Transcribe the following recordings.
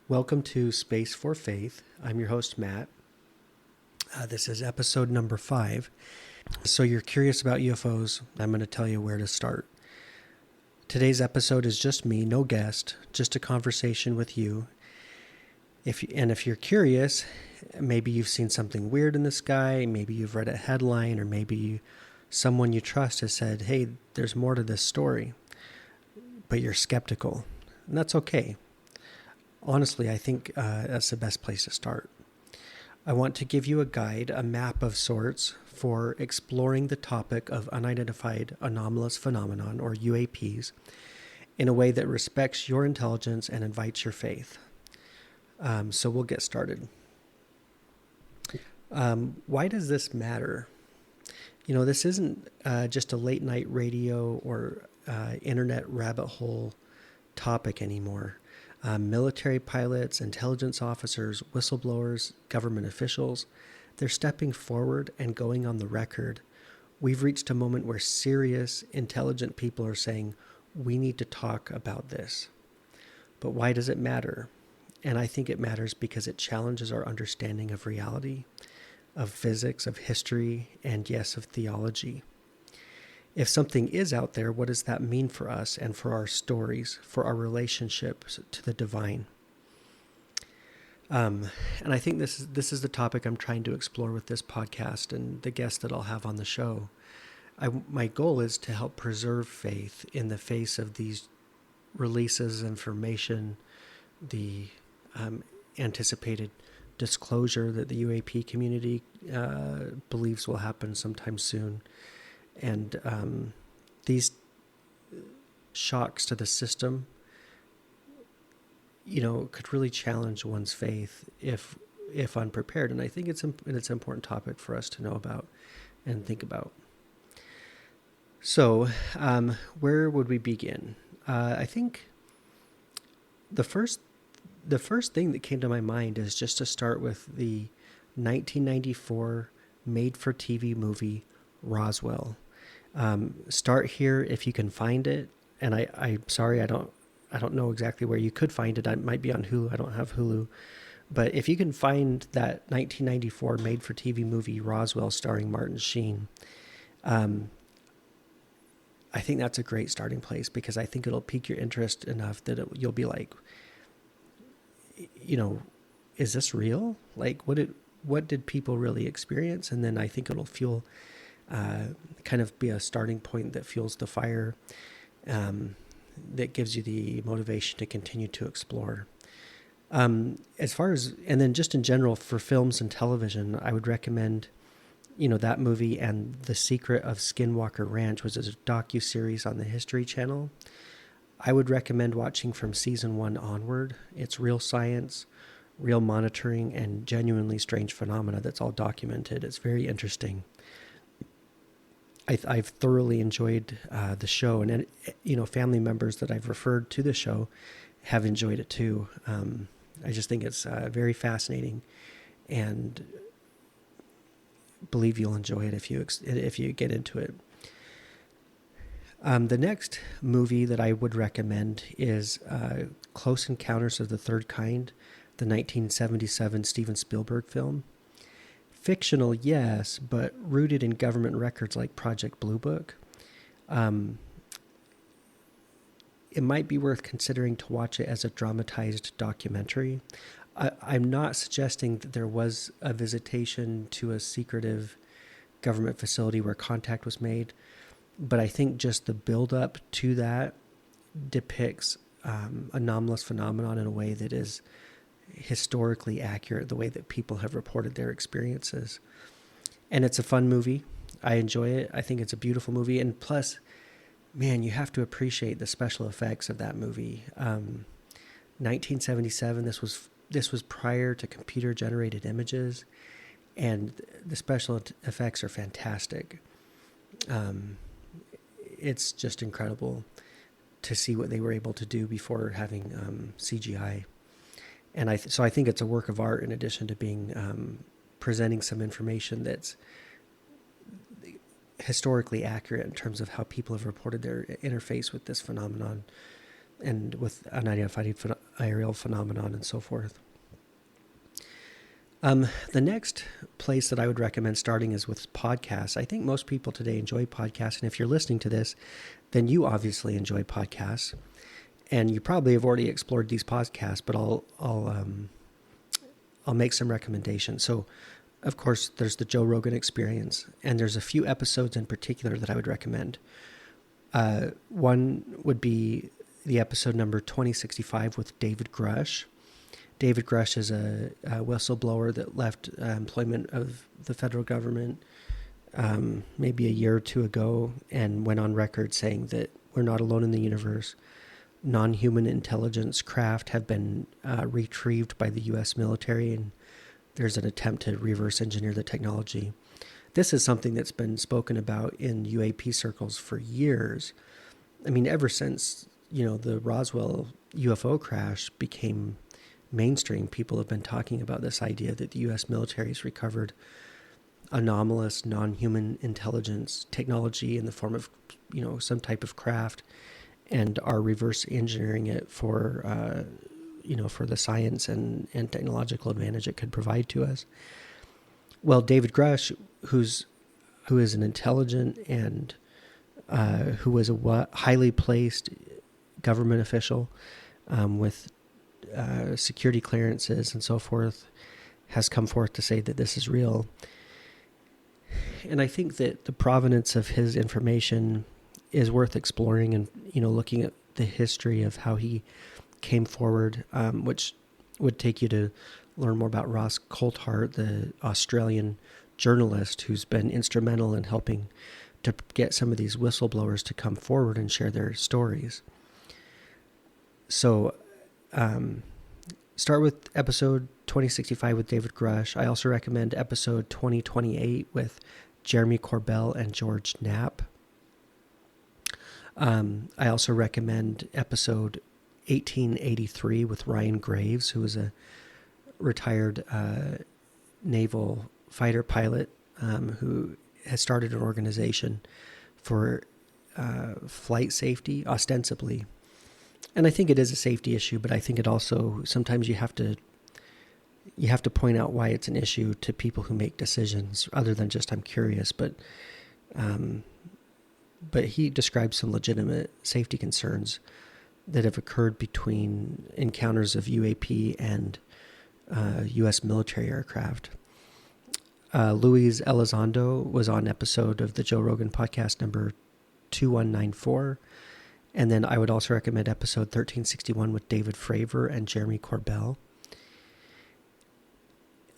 Welcome to Space for Faith. I'm your host, Matt. This is episode number 5. So you're curious about UFOs, I'm going to tell you where to start. Today's episode is just me, no guest, just a conversation with you. If you're curious, maybe you've seen something weird in the sky, maybe you've read a headline, or maybe someone you trust has said, hey, there's more to this story, but you're skeptical. And that's okay. Honestly, I think that's the best place to start. I want to give you a guide, a map of sorts, for exploring the topic of unidentified anomalous phenomenon, or UAPs, in a way that respects your intelligence and invites your faith. So we'll get started. Why does this matter? You know, this isn't just a late night radio or internet rabbit hole topic anymore. Military pilots, intelligence officers, whistleblowers, government officials, they're stepping forward and going on the record. We've reached a moment where serious, intelligent people are saying, we need to talk about this. But why does it matter? And I think it matters because it challenges our understanding of reality, of physics, of history, and yes, of theology. If something is out there, what does that mean for us and for our stories, for our relationships to the divine? And I think this is the topic I'm trying to explore with this podcast and the guests that I'll have on the show. My goal is to help preserve faith in the face of these releases, information, the anticipated disclosure that the UAP community believes will happen sometime soon. And these shocks to the system, could really challenge one's faith if unprepared. And I think it's an important topic for us to know about and think about. So, where would we begin? I think the first thing that came to my mind is just to start with the 1994 made-for-TV movie Roswell. Start here if you can find it. And I'm sorry, I don't know exactly where you could find it. It might be on Hulu. I don't have Hulu. But if you can find that 1994 made-for-TV movie Roswell starring Martin Sheen, I think that's a great starting place because I think it'll pique your interest enough that you'll be like, is this real? Like, what did people really experience? And then I think it'll fuel, kind of be a starting point that fuels the fire, that gives you the motivation to continue to explore. As far as, and then just in general for films and television, I would recommend, that movie and The Secret of Skinwalker Ranch, which is a docuseries on the History Channel. I would recommend watching from season 1 onward. It's real science, real monitoring, and genuinely strange phenomena that's all documented. It's very interesting. I've thoroughly enjoyed the show, and family members that I've referred to the show have enjoyed it too. I just think it's very fascinating, and believe you'll enjoy it if you get into it. The next movie that I would recommend is Close Encounters of the Third Kind, the 1977 Steven Spielberg film. Fictional, yes, but rooted in government records like Project Blue Book. It might be worth considering to watch it as a dramatized documentary. I'm not suggesting that there was a visitation to a secretive government facility where contact was made, but I think just the build-up to that depicts anomalous phenomenon in a way that is historically accurate, the way that people have reported their experiences. And it's a fun movie. I enjoy it. I think it's a beautiful movie. And plus, man, you have to appreciate the special effects of that movie. 1977, this was prior to computer-generated images, and the special effects are fantastic. It's just incredible to see what they were able to do before having CGI. And so I think it's a work of art in addition to being presenting some information that's historically accurate in terms of how people have reported their interface with this phenomenon and with unidentified aerial phenomenon and so forth. The next place that I would recommend starting is with podcasts. I think most people today enjoy podcasts, and if you're listening to this, then you obviously enjoy podcasts, and you probably have already explored these podcasts. But I'll make some recommendations. So, of course, there's the Joe Rogan Experience, and there's a few episodes in particular that I would recommend. One would be the episode number 2065 with David Grush. David Grush is a whistleblower that left employment of the federal government maybe a year or two ago and went on record saying that we're not alone in the universe. Non-human intelligence craft have been retrieved by the U.S. military, and there's an attempt to reverse engineer the technology. This is something that's been spoken about in UAP circles for years. I mean, ever since, the Roswell UFO crash became mainstream, people have been talking about this idea that the U.S. military has recovered anomalous, non-human intelligence technology in the form of, some type of craft, and are reverse engineering it for, for the science and technological advantage it could provide to us. Well, David Grush, who is an intelligent and who was a highly placed government official with security clearances and so forth, has come forth to say that this is real. And I think that the provenance of his information is worth exploring and, looking at the history of how he came forward, which would take you to learn more about Ross Coulthart, the Australian journalist who's been instrumental in helping to get some of these whistleblowers to come forward and share their stories. So, start with episode 2065 with David Grush. I also recommend episode 2028 with Jeremy Corbell and George Knapp. I also recommend episode 1883 with Ryan Graves, who is a retired naval fighter pilot who has started an organization for flight safety, ostensibly. And I think it is a safety issue, but I think it also, sometimes you have to point out why it's an issue to people who make decisions, other than just, I'm curious. But he describes some legitimate safety concerns that have occurred between encounters of UAP and U.S. military aircraft. Luis Elizondo was on episode of the Joe Rogan podcast number 2194. And then I would also recommend episode 1361 with David Fravor and Jeremy Corbell.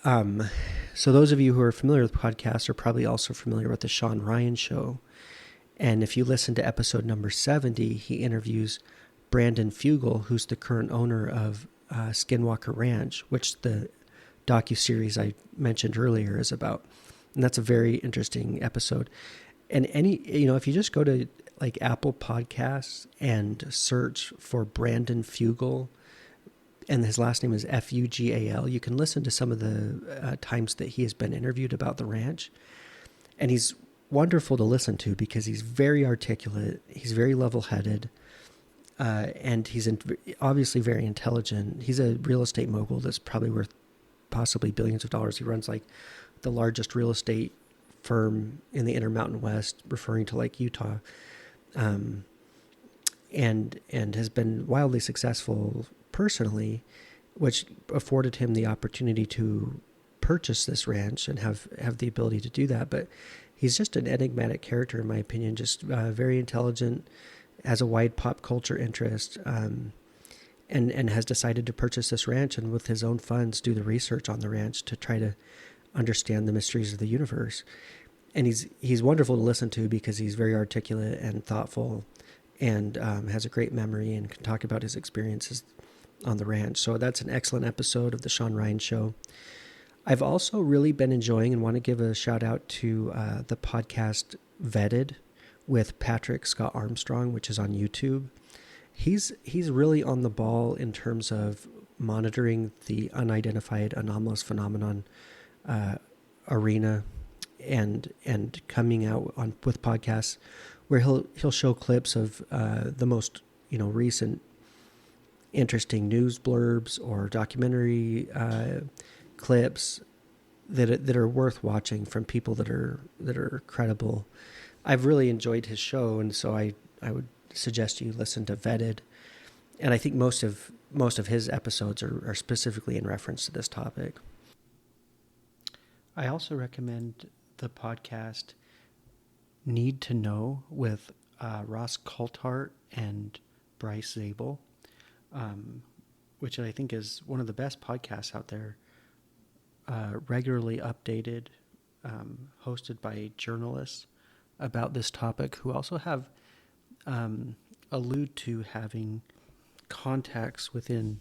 So those of you who are familiar with podcasts are probably also familiar with the Sean Ryan Show. And if you listen to episode number 70, he interviews Brandon Fugel, who's the current owner of Skinwalker Ranch, which the docuseries I mentioned earlier is about. And that's a very interesting episode. And if you just go to like Apple Podcasts and search for Brandon Fugel, and his last name is Fugal, you can listen to some of the times that he has been interviewed about the ranch. And he's wonderful to listen to because he's very articulate, he's very level-headed, and he's obviously very intelligent. He's a real estate mogul that's probably worth possibly billions of dollars. He runs like the largest real estate firm in the Intermountain West, referring to like Utah, and has been wildly successful personally, which afforded him the opportunity to purchase this ranch and have the ability to do that. But he's just an enigmatic character, in my opinion, just very intelligent, has a wide pop culture interest, and has decided to purchase this ranch and with his own funds do the research on the ranch to try to understand the mysteries of the universe. And he's wonderful to listen to because he's very articulate and thoughtful, and has a great memory and can talk about his experiences on the ranch. So that's an excellent episode of the Sean Ryan Show. I've also really been enjoying and want to give a shout out to the podcast Vetted with Patrick Scott Armstrong, which is on YouTube. He's really on the ball in terms of monitoring the unidentified anomalous phenomenon arena, and coming out with podcasts where he'll show clips of the most recent interesting news blurbs or documentary clips that are worth watching from people that are credible. I've really enjoyed his show, and so I would suggest you listen to Vetted. And I think most of his episodes are specifically in reference to this topic. I also recommend the podcast Need to Know with Ross Coulthart and Bryce Zabel, which I think is one of the best podcasts out there, regularly updated, hosted by journalists about this topic who also have allude to having contacts within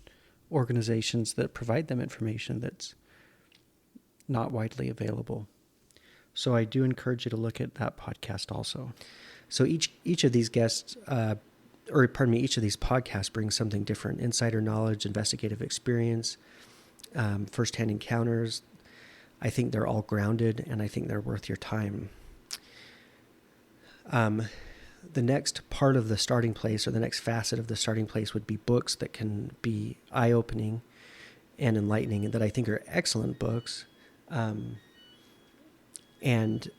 organizations that provide them information that's not widely available. So I do encourage you to look at that podcast also. So each of these guests, each of these podcasts brings something different: insider knowledge, investigative experience, firsthand encounters. I think they're all grounded, and I think they're worth your time. The next part of the starting place, or the next facet of the starting place, would be books that can be eye-opening and enlightening, that I think are excellent books, and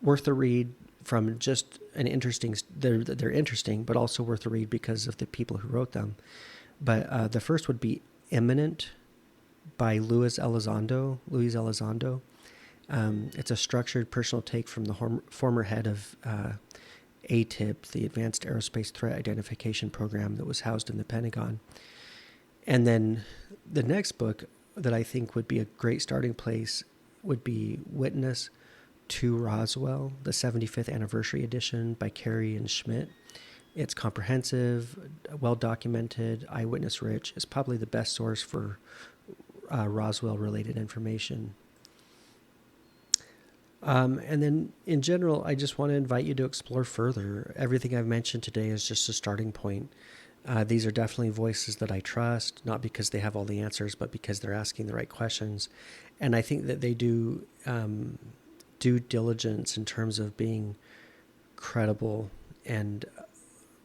worth a read from just an interesting. They're interesting, but also worth a read because of the people who wrote them. But the first would be Imminent by Luis Elizondo. It's a structured personal take from the former head of ATIP, the Advanced Aerospace Threat Identification Program that was housed in the Pentagon. And then the next book that I think would be a great starting place would be Witness to Roswell, the 75th Anniversary Edition by Carey and Schmidt. It's comprehensive, well-documented, eyewitness-rich. It's probably the best source for Roswell-related information. And then in general, I just want to invite you to explore further. Everything I've mentioned today is just a starting point. These are definitely voices that I trust, not because they have all the answers, but because they're asking the right questions. And I think that they do due diligence in terms of being credible and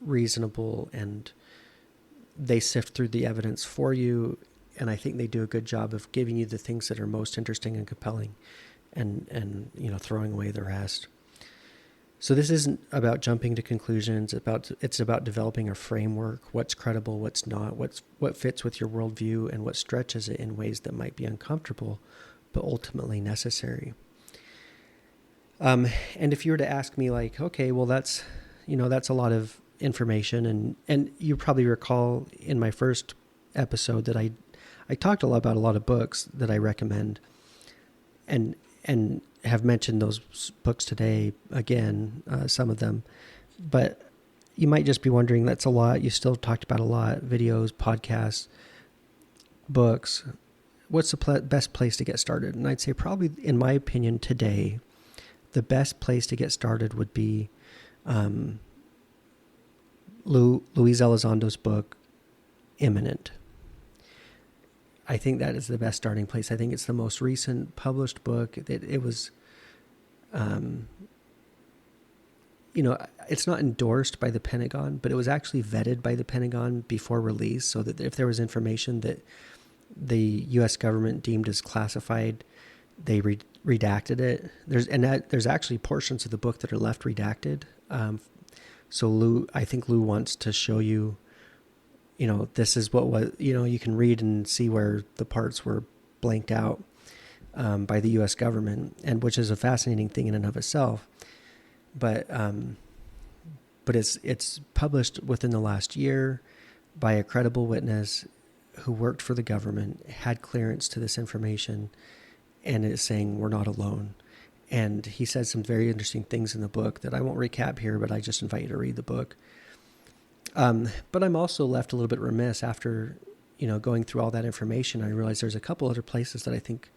reasonable, and they sift through the evidence for you. And I think they do a good job of giving you the things that are most interesting and compelling, and throwing away the rest. So this isn't about jumping to conclusions. It's about developing a framework: what's credible, what's not, what fits with your worldview, and what stretches it in ways that might be uncomfortable, but ultimately necessary. And if you were to ask me, like, okay, well, that's a lot of information, and you probably recall in my first episode that I talked about a lot of books that I recommend, and have mentioned those books today again, some of them. But you might just be wondering, that's a lot. You still talked about a lot: videos, podcasts, books. What's the best place to get started? And I'd say probably, in my opinion, today, the best place to get started would be Luis Elizondo's book, Imminent. I think that is the best starting place. I think it's the most recent published book. It was, it's not endorsed by the Pentagon, but it was actually vetted by the Pentagon before release, so that if there was information that the U.S. government deemed as classified, they redacted it. There's actually portions of the book that are left redacted. So I think Lou wants to show you, this is what was, you can read and see where the parts were blanked out by the U.S. government, and which is a fascinating thing in and of itself. But it's published within the last year by a credible witness who worked for the government, had clearance to this information, and is saying we're not alone. And he says some very interesting things in the book that I won't recap here, but I just invite you to read the book. But I'm also left a little bit remiss after, going through all that information. I realize there's a couple other places that I think,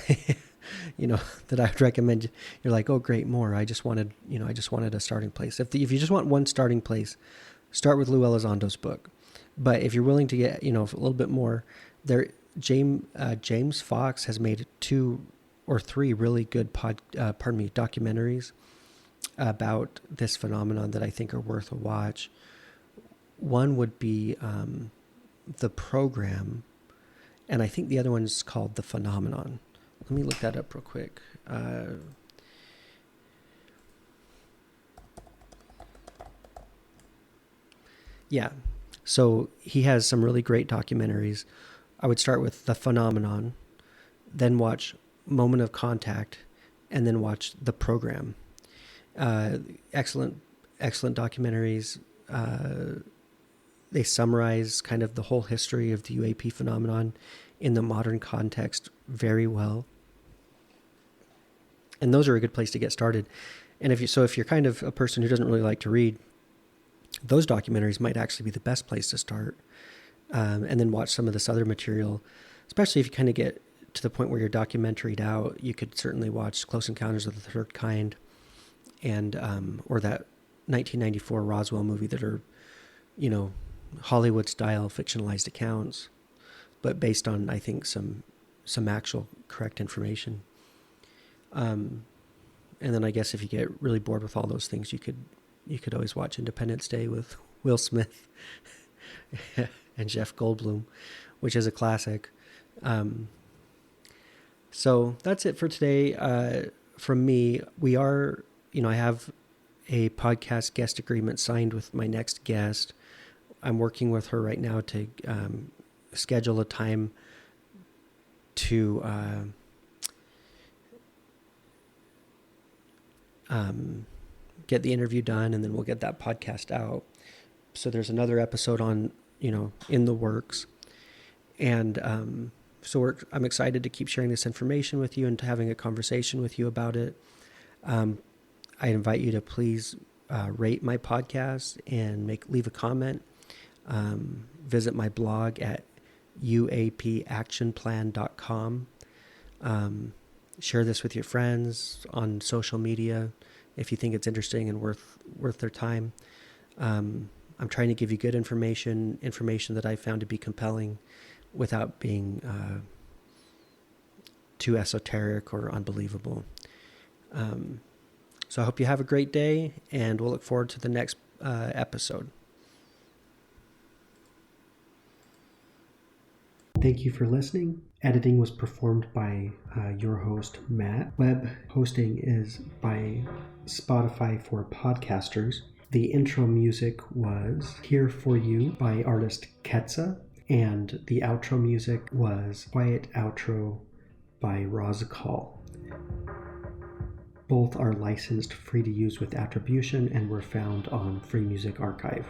that I would recommend. You're like, oh, great, more. I just wanted a starting place. If you just want one starting place, start with Lou Elizondo's book. But if you're willing to get, a little bit more, James Fox has made 2 or 3 really good documentaries about this phenomenon that I think are worth a watch. One would be the program, and I think the other one is called the phenomenon. Let me look that up real quick. Yeah. So he has some really great documentaries. I would start with the phenomenon, then watch Moment of Contact, and then watch the program. Excellent, excellent documentaries. They summarize kind of the whole history of the UAP phenomenon in the modern context very well. And those are a good place to get started. And if you're kind of a person who doesn't really like to read, those documentaries might actually be the best place to start. And then watch some of this other material, especially if you kind of get to the point where you're documentaried out. You could certainly watch Close Encounters of the Third Kind and or that 1994 Roswell movie that are, Hollywood style fictionalized accounts, but based on, I think, some actual correct information. And then I guess if you get really bored with all those things, you could always watch Independence Day with Will Smith and Jeff Goldblum, which is a classic. So that's it for today. From me, I have a podcast guest agreement signed with my next guest. I'm working with her right now to schedule a time to get the interview done, and then we'll get that podcast out. So there's another episode on, in the works. And I'm excited to keep sharing this information with you and to having a conversation with you about it. I invite you to please rate my podcast and leave a comment. Visit my blog at uapactionplan.com. Share this with your friends on social media if you think it's interesting and worth their time. I'm trying to give you good information that I found to be compelling without being too esoteric or unbelievable. So I hope you have a great day, and we'll look forward to the next episode. Thank you for listening. Editing was performed by your host, Matt. Web hosting is by Spotify for Podcasters. The intro music was Here For You by artist Ketsa, and the outro music was Quiet Outro by Rozakal. Both are licensed free to use with attribution and were found on Free Music Archive.